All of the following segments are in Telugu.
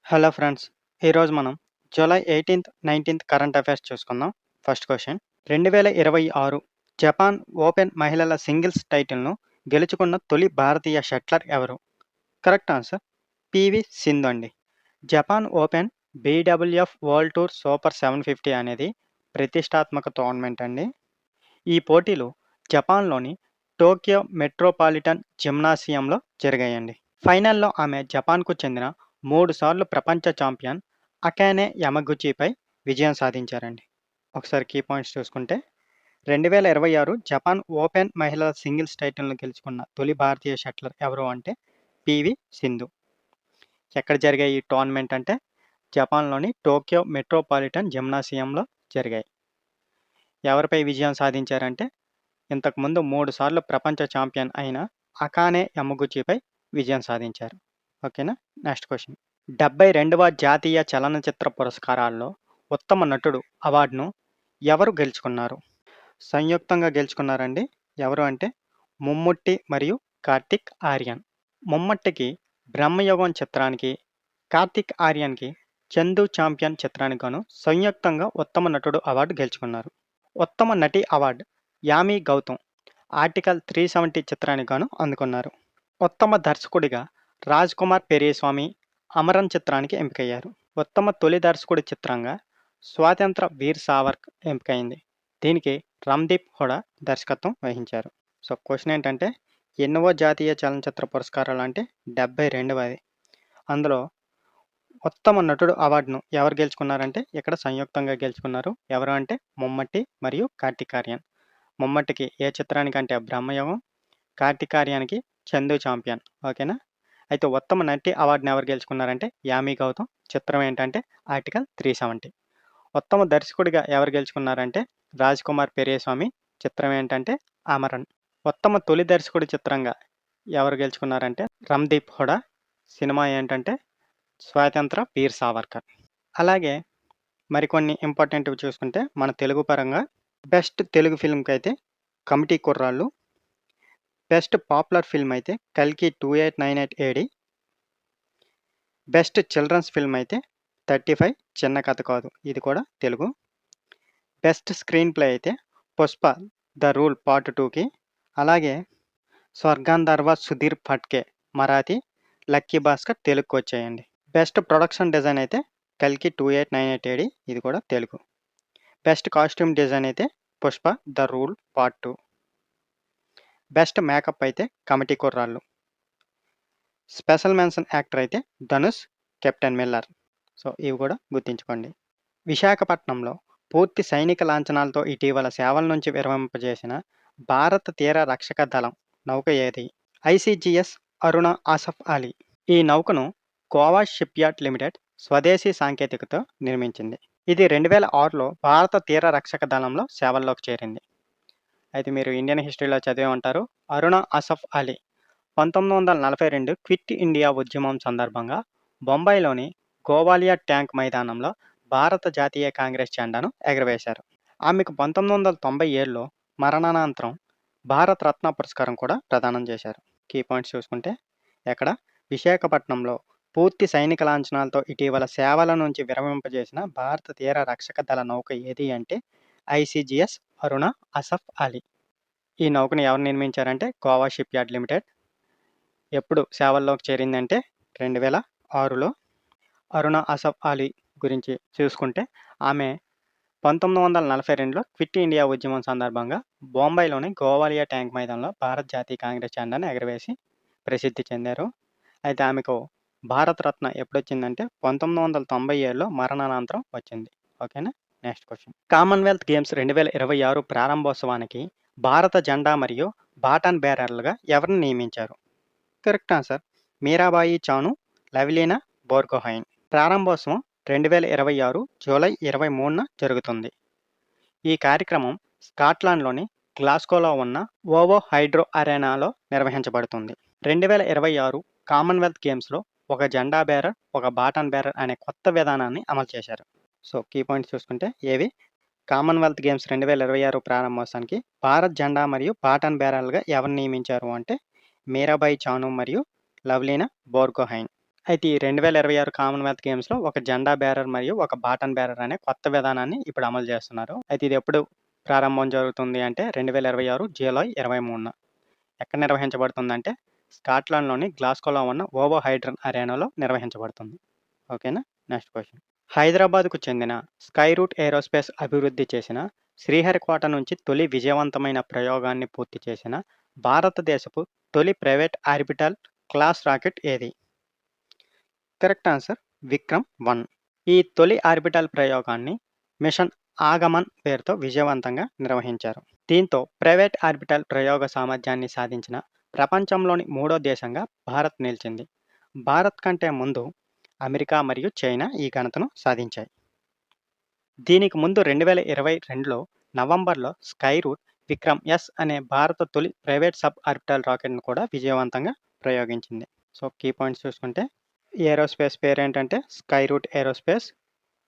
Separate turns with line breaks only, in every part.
Hello friends. ఈరోజు మనం జూలై 18, 19 కరెంట్ అఫైర్స్ చూసుకుందాం. ఫస్ట్ క్వెషన్ 2026 జపాన్ ఓపెన్ మహిళల సింగిల్స్ టైటిల్‌ను గెలుచుకున్న తొలి భారతీయ షట్లర్ ఎవరు? కరెక్ట్ ఆన్సర్ పీవీ సింధు అండి. Japan open BWF world tour super 750 అనేది ప్రతిష్టాత్మక టోర్నమెంట్ అండి. ఈ పోటీలు జపాన్‌లోని టోక్యో మెట్రోపాలిటన్ జిమ్నాసియంలో జరిగాయండి. ఫైనల్‌లో ఆమె జపాన్‌కు చెందిన 3 సార్లు ప్రపంచ ఛాంపియన్ అకానే యమగుచిపై విజయం సాధించారండి. ఒకసారి కీ పాయింట్స్ చూసుకుంటే 2026 జపాన్ ఓపెన్ మహిళల సింగిల్స్ టైటిల్‌ను గెలుచుకున్న తొలి భారతీయ షట్లర్ ఎవరు అంటే పీవీ సింధు. ఎక్కడ జరిగాయి ఈ టోర్నమెంట్ అంటే జపాన్‌లోని టోక్యో మెట్రోపాలిటన్ జిమ్నాసియంలో జరిగాయి. ఎవరిపై విజయం సాధించారంటే ఇంతకుముందు 3 సార్లు ప్రపంచ ఛాంపియన్ అయిన అకానే యమగుచిపై విజయం సాధించారు. ఓకేనా. నెక్స్ట్ క్వెషన్ 72వ జాతీయ చలనచిత్ర పురస్కారాల్లో ఉత్తమ నటుడు అవార్డును ఎవరు గెలుచుకున్నారు? సంయుక్తంగా గెలుచుకున్నారండి. ఎవరు అంటే మమ్ముట్టి మరియు కార్తిక్ ఆర్యన్. మమ్ముట్టికి బ్రహ్మయుగం చిత్రానికి, కార్తిక్ ఆర్యన్‌కి చందు ఛాంపియన్ చిత్రానికి గాను సంయుక్తంగా ఉత్తమ నటుడు అవార్డు గెలుచుకున్నారు. ఉత్తమ నటి అవార్డు యామి గౌతమ్ ఆర్టికల్ 370 చిత్రానికి గాను అందుకున్నారు. ఉత్తమ దర్శకుడిగా రాజ్ కుమార్ పెరియస్వామి అమరన్ చిత్రానికి ఎంపికయ్యారు. ఉత్తమ తొలి దర్శకుడి చిత్రంగా స్వాతంత్ర వీర్ సావర్కర్ ఎంపికైంది. దీనికి రామ్దీప్ హుడా దర్శకత్వం వహించారు. సో క్వశ్చన్ ఏంటంటే ఎన్నవ జాతీయ చలనచిత్ర పురస్కారాలు అంటే 72వది. అందులో ఉత్తమ నటుడు అవార్డును ఎవరు గెలుచుకున్నారంటే ఇక్కడ సంయుక్తంగా గెలుచుకున్నారు. ఎవరు అంటే మమ్ముట్టి మరియు కార్తిక్ ఆర్యన్. మమ్ముట్టికి ఏ చిత్రానికి అంటే బ్రహ్మయుగం, కార్తిక్ ఆర్యన్‌కి చందు ఛాంపియన్. ఓకేనా. అయితే ఉత్తమ నటి అవార్డుని ఎవరు గెలుచుకున్నారంటే యామి గౌతమ్. చిత్రం ఏంటంటే ఆర్టికల్ 370. ఉత్తమ దర్శకుడిగా ఎవరు గెలుచుకున్నారంటే రాజ్ కుమార్ పెరియస్వామి. చిత్రం ఏంటంటే అమరన్. ఉత్తమ తొలి దర్శకుడి చిత్రంగా ఎవరు గెలుచుకున్నారంటే రామ్దీప్ హుడా. సినిమా ఏంటంటే స్వాతంత్ర వీర్ సావర్కర్. అలాగే మరికొన్ని ఇంపార్టెంట్‌వి చూసుకుంటే మన తెలుగు పరంగా బెస్ట్ తెలుగు ఫిల్మ్‌కి అయితే కమిటీ కుర్రాళ్ళు, బెస్ట్ పాపులర్ ఫిల్మ్ అయితే కల్కి 2898 ఏడి, బెస్ట్ చిల్డ్రన్స్ ఫిల్మ్ అయితే 35 చిన్న కథ కాదు, ఇది కూడా తెలుగు. బెస్ట్ స్క్రీన్ ప్లే అయితే పుష్ప ద రూల్ పార్ట్ 2కి, అలాగే స్వర్గాంధర్వ సుధీర్ ఫడ్కే మరాఠీ, లక్కీ భాస్కర్ తెలుగుకి వచ్చాయండి. బెస్ట్ ప్రొడక్షన్ డిజైన్ అయితే కల్కి 2898 ఏడి, ఇది కూడా తెలుగు. బెస్ట్ కాస్ట్యూమ్ డిజైన్ అయితే Pushpa the rule part 2. Best makeup అయితే కమిటీ కుర్రాళ్ళు. స్పెషల్ మెన్షన్ యాక్టర్ అయితే ధనుష్, కెప్టెన్ మిల్లర్. సో ఇవి కూడా గుర్తుంచుకోండి. విశాఖపట్నంలో పూర్తి సైనిక లాంఛనాలతో ఇటీవల సేవల నుంచి విరమింపజేసిన భారత తీర రక్షక దళం నౌక ఏది? ఐసీజీఎస్ అరుణ ఆసఫ్ అలీ. ఈ నౌకను గోవా షిప్యార్డ్ లిమిటెడ్ స్వదేశీ సాంకేతికతో నిర్మించింది. ఇది 2006లో భారత తీర రక్షక దళంలో సేవల్లోకి చేరింది. అయితే మీరు ఇండియన్ హిస్టరీలో చదివే ఉంటారు. అరుణ ఆసఫ్ అలీ 1942 క్విట్ ఇండియా ఉద్యమం సందర్భంగా బొంబాయిలోని గోవాలియా ట్యాంక్ మైదానంలో భారత జాతీయ కాంగ్రెస్ జెండాను ఎగరవేశారు. ఆమెకు 1997లో మరణానంతరం భారత రత్న పురస్కారం కూడా ప్రదానం చేశారు. కీ పాయింట్స్ చూసుకుంటే ఎక్కడ విశాఖపట్నంలో పూర్తి సైనిక లాంఛనాలతో ఇటీవల సేవల నుంచి విరమింపజేసిన భారత తీర రక్షక దళ నౌక ఏది అంటే ఐసీజీఎస్ అరుణ ఆసఫ్ అలీ. ఈ నౌకను ఎవరు నిర్మించారంటే గోవా షిప్యార్డ్ లిమిటెడ్. ఎప్పుడు సేవల్లోకి చేరిందంటే 2006లో. అరుణ ఆసఫ్ అలీ గురించి చూసుకుంటే ఆమె 1942లో క్విట్ ఇండియా ఉద్యమం సందర్భంగా బొంబాయిలోని గోవాలియా ట్యాంక్ మైదానంలో భారత జాతీయ కాంగ్రెస్ జెండాను ఎగరవేసి ప్రసిద్ధి చెందారు. అయితే ఆమెకు భారత రత్న ఎప్పుడొచ్చిందంటే 1997లో మరణానంతరం వచ్చింది. ఓకేనా. నెక్స్ట్ క్వశ్చన్ కామన్వెల్త్ గేమ్స్ 2026 ప్రారంభోత్సవానికి భారత జెండా మరియు బాటన్ బేరర్లుగా ఎవరిని నియమించారు? Correct answer Mirabai Chanu, Lovlina Borgohain. ప్రారంభోత్సవం 2026 జూలై 23న జరుగుతుంది. ఈ కార్యక్రమం స్కాట్లాండ్లోని గ్లాస్గోలో ఉన్న ఓవో హైడ్రో అరేనాలో నిర్వహించబడుతుంది. 2026 కామన్వెల్త్ గేమ్స్లో ఒక జెండా బేరర్, ఒక బాటన్ బేరర్ అనే కొత్త విధానాన్ని అమలు చేశారు. సో కీ పాయింట్స్ చూసుకుంటే ఏవి? కామన్వెల్త్ గేమ్స్ 2026 ప్రారంభోత్సవానికి భారత్ జెండా మరియు బాటన్ బేరర్లుగా ఎవరిని నియమించారు అంటే మీరాబాయి చాను మరియు లవ్లీనా బోర్గోహైన్. అయితే ఈ 2026 కామన్‌వెల్త్ గేమ్స్‌లో ఒక జెండా బేరర్ మరియు ఒక బాటన్ బేరర్ అనే కొత్త విధానాన్ని ఇప్పుడు అమలు చేస్తున్నారు. అయితే ఇది ఎప్పుడు ప్రారంభం జరుగుతుంది అంటే 2026 జూలై 23న. ఎక్కడ నిర్వహించబడుతుందంటే స్కాట్లాండ్‌లోని గ్లాస్గోలో ఉన్న ఓవో హైడ్రన్ అరేనాలో నిర్వహించబడుతుంది. ఓకేనా? Next question. హైదరాబాద్‌కు చెందిన స్కై రూట్ ఏరోస్పేస్ అభివృద్ధి చేసిన శ్రీహరికోట నుంచి తొలి విజయవంతమైన ప్రయోగాన్ని పూర్తి చేసిన భారతదేశపు తొలి ప్రైవేట్ ఆర్బిటాల్ క్లాస్ రాకెట్ ఏది? కరెక్ట్ ఆన్సర్ విక్రమ్-1. ఈ తొలి ఆర్బిటాల్ ప్రయోగాన్ని మిషన్ ఆగమన్ పేరుతో విజయవంతంగా నిర్వహించారు. దీంతో ప్రైవేట్ ఆర్బిటాల్ ప్రయోగ సామర్థ్యాన్ని సాధించిన ప్రపంచంలోని మూడో దేశంగా భారత్ నిలిచింది. భారత్ కంటే ముందు అమెరికా మరియు చైనా ఈ ఘనతను సాధించాయి. దీనికి ముందు 2022లో నవంబర్లో స్కై రూట్ విక్రమ్-ఎస్ అనే భారత తొలి ప్రైవేట్ సబ్ ఆర్బిటాల్ రాకెట్‌ను కూడా విజయవంతంగా ప్రయోగించింది. సో, కీ పాయింట్స్ చూసుకుంటే ఏరోస్పేస్ పేరేంటంటే స్కై రూట్ ఏరోస్పేస్.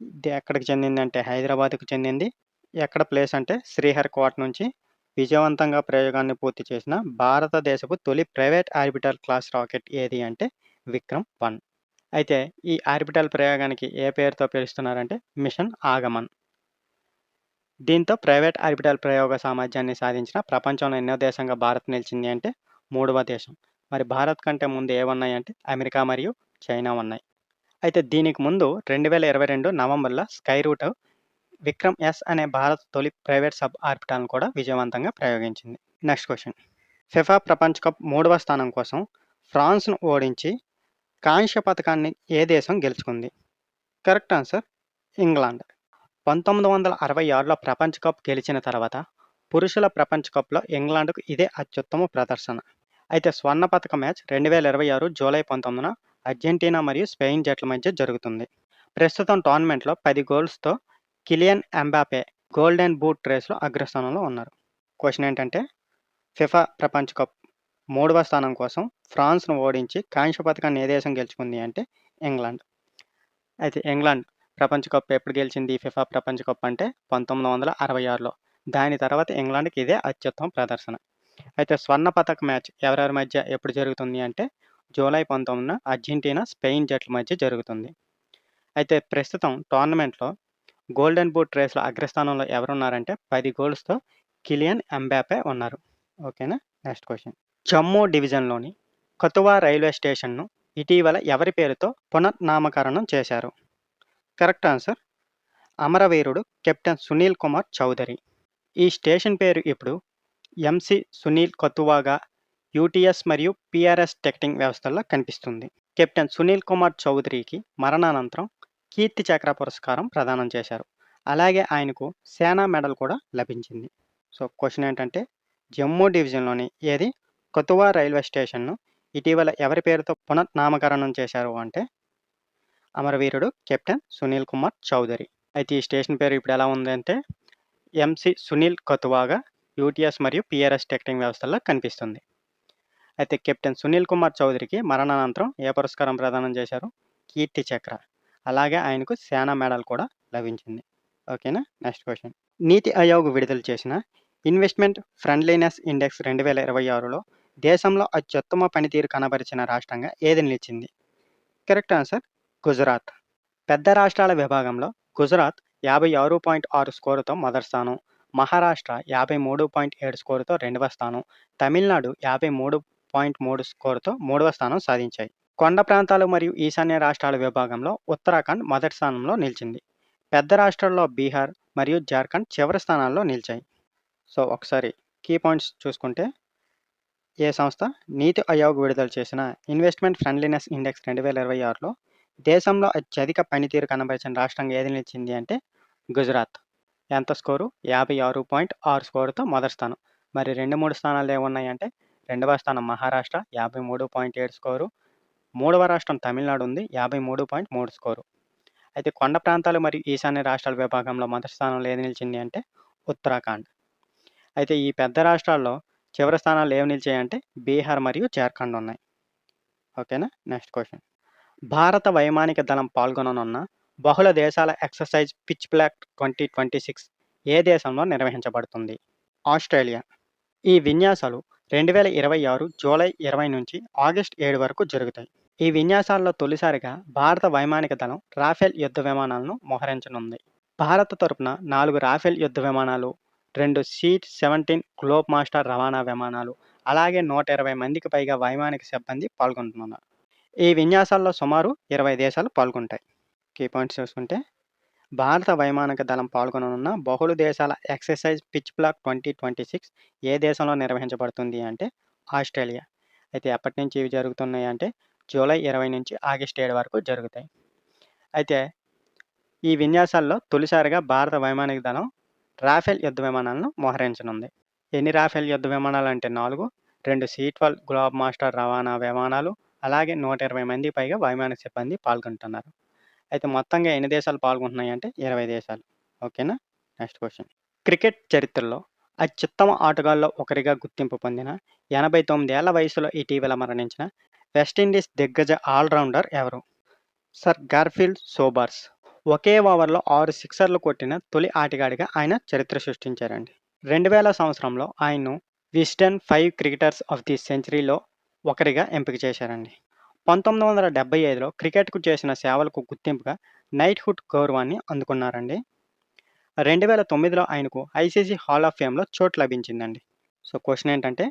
ఇది ఎక్కడికి చెందిందంటే హైదరాబాద్‌కు చెందింది. ఎక్కడ ప్లేస్ అంటే శ్రీహరికోట నుంచి విజయవంతంగా ప్రయోగాన్ని పూర్తి చేసిన భారతదేశపు తొలి ప్రైవేట్ ఆర్బిటాల్ క్లాస్ రాకెట్ ఏది అంటే విక్రమ్-1. అయితే ఈ ఆర్బిటాల్ ప్రయోగానికి ఏ పేరుతో పిలుస్తున్నారంటే మిషన్ ఆగమన్. దీంతో ప్రైవేట్ ఆర్బిటాల్ ప్రయోగ సామర్థ్యాన్ని సాధించిన ప్రపంచంలో ఎన్నో దేశంగా భారత్ నిలిచింది అంటే మూడవ దేశం. మరి భారత్ కంటే ముందు ఏమున్నాయి అంటే అమెరికా మరియు చైనా ఉన్నాయి. అయితే దీనికి ముందు 2022 నవంబర్లో స్కై రూట్ విక్రమ్-ఎస్ అనే భారత తొలి ప్రైవేట్ సబ్ ఆర్బిటాల్‌ను కూడా విజయవంతంగా ప్రయోగించింది. Next question. ఫిఫా ప్రపంచ కప్ 3వ స్థానం కోసం ఫ్రాన్స్‌ను ఓడించి కాంస్య పతకాన్ని ఏ దేశం గెలుచుకుంది? Correct answer England. 1966లో ప్రపంచ కప్ గెలిచిన తర్వాత పురుషుల ప్రపంచ కప్‌లో ఇంగ్లాండ్‌కు ఇదే అత్యుత్తమ ప్రదర్శన. అయితే స్వర్ణ పతక మ్యాచ్ 2026 జూలై 19న అర్జెంటీనా మరియు స్పెయిన్ జట్ల మధ్య జరుగుతుంది. ప్రస్తుతం టోర్నమెంట్‌లో 10 గోల్స్‌తో కిలియన్ ఎంబాపే గోల్డెన్ బూట్ రేస్‌లో అగ్రస్థానంలో ఉన్నారు. క్వెషన్ ఏంటంటే ఫిఫా ప్రపంచ కప్ 3వ స్థానం కోసం ఫ్రాన్స్‌ను ఓడించి కాంస్య పతకాన్ని ఏ దేశం గెలుచుకుంది అంటే ఇంగ్లాండ్. అయితే ఇంగ్లాండ్ ప్రపంచ కప్ ఎప్పుడు గెలిచింది ఫిఫా ప్రపంచ కప్ అంటే 1966లో. దాని తర్వాత ఇంగ్లాండ్‌కి ఇదే అత్యుత్తమ ప్రదర్శన. అయితే స్వర్ణ పతక మ్యాచ్ ఎవరెవరి మధ్య ఎప్పుడు జరుగుతుంది అంటే జూలై 19న అర్జెంటీనా, స్పెయిన్ జట్ల మధ్య జరుగుతుంది. అయితే ప్రస్తుతం టోర్నమెంట్‌లో గోల్డెన్ బూట్ రేస్‌లో అగ్రస్థానంలో ఎవరున్నారంటే 10 గోల్స్‌తో కిలియన్ ఎంబాపే ఉన్నారు. ఓకేనా? Next question. జమ్మూ డివిజన్‌లోని కతువా రైల్వే స్టేషన్‌ను ఇటీవల ఎవరి పేరుతో పునర్నామకరణం చేశారు? కరెక్ట్ ఆన్సర్ అమరవీరుడు కెప్టెన్ సునీల్ కుమార్ చౌదరి. ఈ స్టేషన్ పేరు ఇప్పుడు ఎంసీ సునీల్ కతువాగా యూటీఎస్ మరియు పీఆర్ఎస్ టికెటింగ్ వ్యవస్థల్లో కనిపిస్తుంది. కెప్టెన్ సునీల్ కుమార్ చౌదరికి మరణానంతరం కీర్తి చక్ర పురస్కారం ప్రదానం చేశారు. అలాగే ఆయనకు సేనా మెడల్ కూడా లభించింది. సో, క్వెషన్ ఏంటంటే జమ్మూ డివిజన్‌లోని ఏది కతువా రైల్వే స్టేషన్‌ను ఇటీవల ఎవరి పేరుతో పునర్నామకరణం చేశారు అంటే అమరవీరుడు కెప్టెన్ సునీల్ కుమార్ చౌదరి. అయితే ఈ స్టేషన్ పేరు ఇప్పుడు ఎలా ఉందంటే ఎంసీ సునీల్ కతువాగా యూటీఎస్ మరియు పీఆర్ఎస్ టికెటింగ్ వ్యవస్థల్లో కనిపిస్తుంది. అయితే కెప్టెన్ సునీల్ కుమార్ చౌదరికి మరణానంతరం ఏ పురస్కారం ప్రదానం చేశారు? కీర్తి చక్ర. అలాగే ఆయనకు సేనా మెడల్ కూడా లభించింది. ఓకేనా? Next question. నీతి ఆయోగ్ విడుదల చేసిన ఇన్వెస్ట్మెంట్ ఫ్రెండ్లీనెస్ ఇండెక్స్ 2026లో దేశంలో అత్యుత్తమ పనితీరు కనబరిచిన రాష్ట్రంగా ఏది నిలిచింది? Correct answer Gujarat. పెద్ద రాష్ట్రాల విభాగంలో గుజరాత్ 56.6 స్కోరుతో మొదటి స్థానం, మహారాష్ట్ర 53.7 స్కోరుతో రెండవ స్థానం, తమిళనాడు 53.3 స్కోరుతో మూడవ స్థానం సాధించాయి. కొండ ప్రాంతాలు మరియు ఈశాన్య రాష్ట్రాల విభాగంలో ఉత్తరాఖండ్ మొదటి స్థానంలో నిలిచింది. పెద్ద రాష్ట్రాల్లో బీహార్ మరియు జార్ఖండ్ చివరి స్థానాల్లో నిలిచాయి. సో, ఒకసారి కీ పాయింట్స్ చూసుకుంటే ఏ సంస్థ నీతి ఆయోగ్ విడుదల చేసిన ఇన్వెస్ట్మెంట్ ఫ్రెండ్లీనెస్ ఇండెక్స్ 2026లో దేశంలో అత్యధిక పనితీరు కనబరిచిన రాష్ట్రంగా ఏది నిలిచింది అంటే గుజరాత్. ఎంత స్కోరు? 56.6 స్కోరుతో మొదటి స్థానం. మరి 2, 3 స్థానాలు ఏమున్నాయంటే రెండవ స్థానం మహారాష్ట్ర 53.7 స్కోరు, మూడవ రాష్ట్రం తమిళనాడు ఉంది 53.3 స్కోరు. అయితే కొండ ప్రాంతాలు మరియు ఈశాన్య రాష్ట్రాల విభాగంలో మొదటి స్థానంలో ఏది నిలిచింది అంటే ఉత్తరాఖండ్. అయితే ఈ పెద్ద రాష్ట్రాల్లో చివరి స్థానాలు ఏవి నిలిచాయంటే బీహార్ మరియు జార్ఖండ్ ఉన్నాయి. ఓకేనా? Next question. భారత వైమానిక దళం పాల్గొననున్న బహుళ దేశాల ఎక్సర్సైజ్ పిచ్ బ్లాక్ 2026 ఏ దేశంలో నిర్వహించబడుతుంది? ఆస్ట్రేలియా. ఈ విన్యాసాలు 2026 జూలై 20 నుంచి ఆగస్టు 7 వరకు జరుగుతాయి. ఈ విన్యాసాల్లో తొలిసారిగా భారత వైమానిక దళం రాఫెల్ యుద్ధ విమానాలను మోహరించనుంది. భారత్ తరపున 4 రాఫెల్ యుద్ధ విమానాలు, 2 C-17 గ్లోబ్ మాస్టర్ రవాణా విమానాలు, అలాగే 120 మందికి పైగా వైమానిక సిబ్బంది పాల్గొంటున్నారు. ఈ విన్యాసాల్లో సుమారు 20 దేశాలు పాల్గొంటాయి. కీ పాయింట్స్ చూసుకుంటే భారత వైమానిక దళం పాల్గొననున్న బహుళ దేశాల ఎక్సర్సైజ్ పిచ్ బ్లాక్ 2026 ఏ దేశంలో నిర్వహించబడుతుంది అంటే ఆస్ట్రేలియా. అయితే ఎప్పటి నుంచి ఇవి జరుగుతున్నాయి అంటే జూలై 20 నుంచి ఆగస్టు 7 వరకు జరుగుతాయి. అయితే ఈ విన్యాసాల్లో తొలిసారిగా భారత వైమానిక దళం రాఫెల్ యుద్ధ విమానాలను మోహరించనుంది. ఎన్ని రాఫెల్ యుద్ధ విమానాలు అంటే 4, 2 C-12 గ్లోబ్ మాస్టర్ రవాణా విమానాలు, అలాగే 120 మందికి పైగా వైమానిక సిబ్బంది పాల్గొంటున్నారు. అయితే మొత్తంగా ఎన్ని దేశాలు పాల్గొంటున్నాయి అంటే 20 దేశాలు. ఓకేనా? Next question. క్రికెట్ చరిత్రలో అత్యుత్తమ ఆటగాళ్లలో ఒకరిగా గుర్తింపు పొందిన 89 ఏళ్ల వయసులో ఇటీవల మరణించిన వెస్టిండీస్ దిగ్గజ ఆల్రౌండర్ ఎవరు? Sir Garfield Sobers. ఒకే ఓవర్లో 6 సిక్సర్లు కొట్టిన తొలి ఆటగాడిగా ఆయన చరిత్ర సృష్టించారండి. 2000 సంవత్సరంలో ఆయన్ను విస్డెన్ 5 క్రికెటర్స్ ఆఫ్ ది సెంచరీలో ఒకరిగా ఎంపిక చేశారండి. 1975లో క్రికెట్కు చేసిన సేవలకు గుర్తింపుగా నైట్హుడ్ గౌరవాన్ని అందుకున్నారండి. 2009లో ఆయనకు ఐసీసీ హాల్ ఆఫ్ ఫేమ్లో చోటు లభించిందండి. సో క్వశ్చన్ ఏంటంటే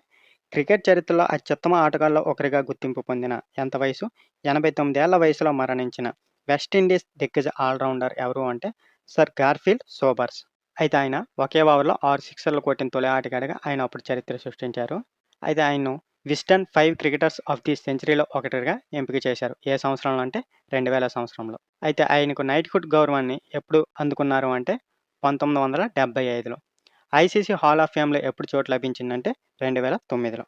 క్రికెట్ చరిత్రలో అత్యుత్తమ ఆటగాళ్లలో ఒకరిగా గుర్తింపు పొందిన ఎంత వయసు? 89 ఏళ్ల వయసులో మరణించిన వెస్టిండీస్ దిగ్గజ ఆల్రౌండర్ ఎవరు అంటే సర్ గార్ఫీల్డ్ సోబర్స్. అయితే ఆయన ఒకే ఓవర్లో 6 సిక్సర్లు కొట్టిన తొలి ఆటగాడిగా ఆయన అప్పుడు చరిత్ర సృష్టించారు. అయితే ఆయన్ను విస్డెన్ 5 క్రికెటర్స్ ఆఫ్ ది సెంచరీలో ఒకటిగా ఎంపిక చేశారు. ఏ సంవత్సరంలో అంటే 2000 సంవత్సరంలో. అయితే ఆయనకు నైట్హుడ్ గౌరవాన్ని ఎప్పుడు అందుకున్నారు అంటే 1975లో. ఐసీసీ హాల్ ఆఫ్ ఫేమ్లో ఎప్పుడు చోటు లభించిందంటే 2009లో.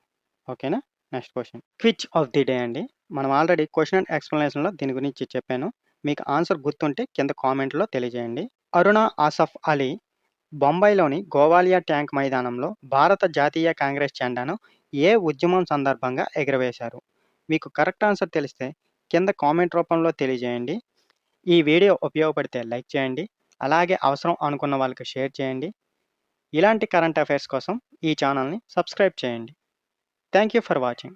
ఓకేనా? Next question. Quiz of the day అండి. మనం ఆల్రెడీ క్వశ్చన్ అండ్ ఎక్స్ప్లెనేషన్లో దీని గురించి చెప్పాను. మీకు ఆన్సర్ గుర్తుంటే కింద కామెంట్లో తెలియజేయండి. అరుణ ఆసఫ్ అలీ బొంబాయిలోని గోవాలియా ట్యాంక్ మైదానంలో భారత జాతీయ కాంగ్రెస్ జెండాను ఏ ఉద్యమం సందర్భంగా ఎగురవేశారు? మీకు కరెక్ట్ ఆన్సర్ తెలిస్తే కింద కామెంట్ రూపంలో తెలియజేయండి. ఈ వీడియో ఉపయోగపడితే లైక్ చేయండి. అలాగే అవసరం అనుకున్న వాళ్ళకి షేర్ చేయండి. ఇలాంటి కరెంట్ అఫైర్స్ కోసం ఈ ఛానల్ని సబ్స్క్రైబ్ చేయండి. Thank you for watching.